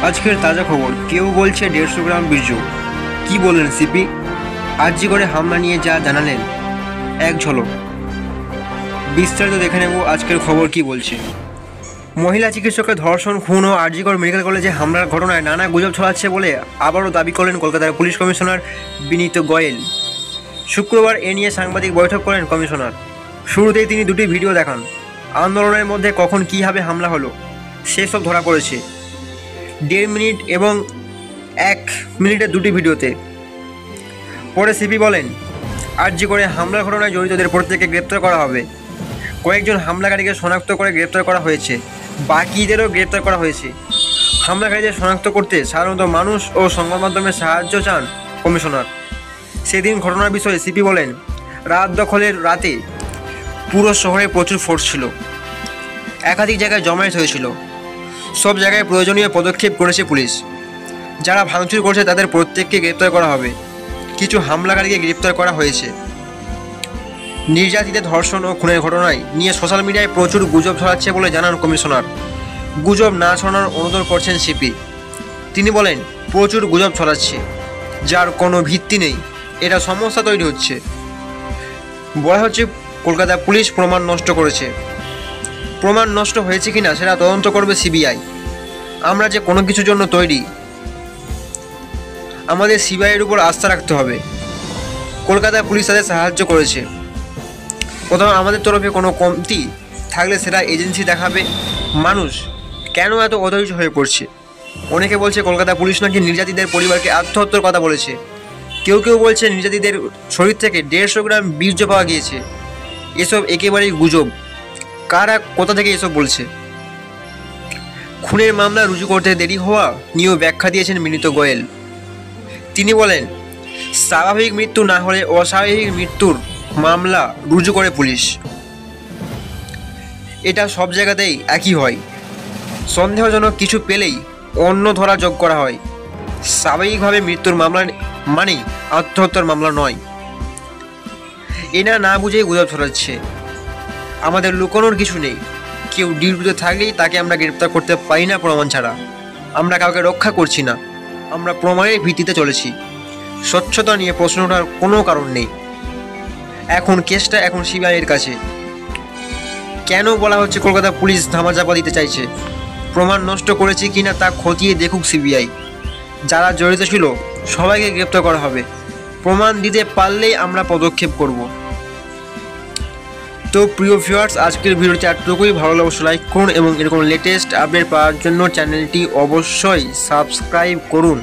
আজকের তাজা খবর, কেউ বলছে 150 গ্রাম বীর্য। কি বললেন সিপি? আরজি করে হামলা নিয়ে যা জানালেন, এক ঝলক। বিস্তারিত দেখে নেব আজকের খবর কি বলছে। মহিলা চিকিৎসকের ধর্ষণ, খুন ও আরজিকর মেডিকেল কলেজে হামলার ঘটনায় নানা গুজব ছড়াচ্ছে বলে আবারও দাবি করলেন কলকাতার পুলিশ কমিশনার বিনীত গোয়েল। শুক্রবার এ নিয়ে সাংবাদিক বৈঠক করেন কমিশনার। শুরুতেই তিনি দুটি ভিডিও দেখান। আন্দোলনের মধ্যে কখন কীভাবে হামলা হলো সেসব ধরা পড়েছে 1.5 মিনিট এবং 1 মিনিটের দুটি ভিডিওতে। পরে সিপি বলেন, আরজি করে হামলার ঘটনায় জড়িতদের প্রত্যেককে গ্রেপ্তার করা হবে। কয়েকজন হামলাকারীকে শনাক্ত করে গ্রেপ্তার করা হয়েছে, বাকিদেরও গ্রেপ্তার করা হয়েছে। হামলাকারীদের শনাক্ত করতে সাধারণত মানুষ ও সংবাদ মাধ্যমের সাহায্য চান কমিশনার। সেদিন ঘটনার বিষয়ে সিপি বলেন, রাত দখলের রাতে পুরো শহরে প্রচুর ফোর্স ছিল, একাধিক জায়গায় জমায়েত হয়েছিল। সব জায়গায় প্রয়োজনীয় পদক্ষেপ করেছে পুলিশ। যারা ভাঙচুর করছে তাদের প্রত্যেককে গ্রেপ্তার করা হবে। কিছু হামলাকারীকে গ্রেপ্তার করা হয়েছে। নির্যাতিতের ধর্ষণ ও খুনের ঘটনায় নিয়ে সোশ্যাল মিডিয়ায় প্রচুর গুজব ছড়াচ্ছে বলে জানান কমিশনার। গুজব না ছড়ানোর অনুরোধ করছেন সিপি। তিনি বলেন, প্রচুর গুজব ছড়াচ্ছে যার কোনো ভিত্তি নেই, এটা সমস্যা তৈরি হচ্ছে। বলা হচ্ছে কলকাতা পুলিশ প্রমাণ নষ্ট করেছে। প্রমাণ নষ্ট হয়েছে কিনা সেটা তদন্ত করবে সিবিআই। আমরা যে কোনো কিছুর জন্য তৈরি, আমাদের সিবিআইয়ের উপর আস্থা রাখতে হবে। কলকাতা পুলিশ তাদের সাহায্য করেছে। কোথাও আমাদের তরফে কোনো কমতি থাকলে সেটা এজেন্সি দেখাবে। মানুষ কেন এত অধৈর্য হয়ে পড়ছে? অনেকে বলছে কলকাতা পুলিশ নাকি নির্যাতিতদের পরিবারকে আত্মহত্যার কথা বলেছে। কেউ কেউ বলছে নির্যাতিতদের শরীর থেকে 150 গ্রাম বীর্য পাওয়া গিয়েছে। এসব একেবারেই গুজব। কারা কোথা থেকে এসব বলছে? খুনের মামলা রুজু করতে দেরি হওয়া নিয়েও ব্যাখ্যা দিয়েছেন বিনীত গোয়েল। তিনি বলেন, স্বাভাবিক মৃত্যু না হলে অস্বাভাবিক মৃত্যুর মামলা রুজু করে পুলিশ। এটা সব জায়গাতেই একই হয়। সন্দেহজনক কিছু পেলেই অন্য ধরা যোগ করা হয়। স্বাভাবিকভাবে মৃত্যুর মামলা মানেই আত্মহত্যার মামলা নয়। এনা না বুঝেই গুজব ছড়াচ্ছে। আমাদের লুকানোর কিছু নেই। কেউ ডিউটিতে থাকলেই তাকে আমরা গ্রেপ্তার করতে পারি না প্রমাণ ছাড়া। আমরা কাউকে রক্ষা করছি না, আমরা প্রমাণের ভিত্তিতে চলেছি। স্বচ্ছতা নিয়ে প্রশ্ন ওঠার কোনো কারণ নেই। এখন কেসটা সিবিআইয়ের কাছে। কেন বলা হচ্ছে কলকাতা পুলিশ ধামাচাপা দিতে চাইছে? প্রমাণ নষ্ট করেছে কিনা তা খতিয়ে দেখুক সিবিআই। যারা জড়িত ছিল সবাইকে গ্রেপ্তার করা হবে। প্রমাণ দিতে পারলেই আমরা পদক্ষেপ করব। তো প্রিয় ভিউয়ার্স, আজকের ভিডিওটি এতটুকুই। ভালো লাগলে অবশ্যই লাইক করুন এবং এরকম লেটেস্ট আপডেট পাওয়ার জন্য চ্যানেলটি অবশ্যই সাবস্ক্রাইব করুন।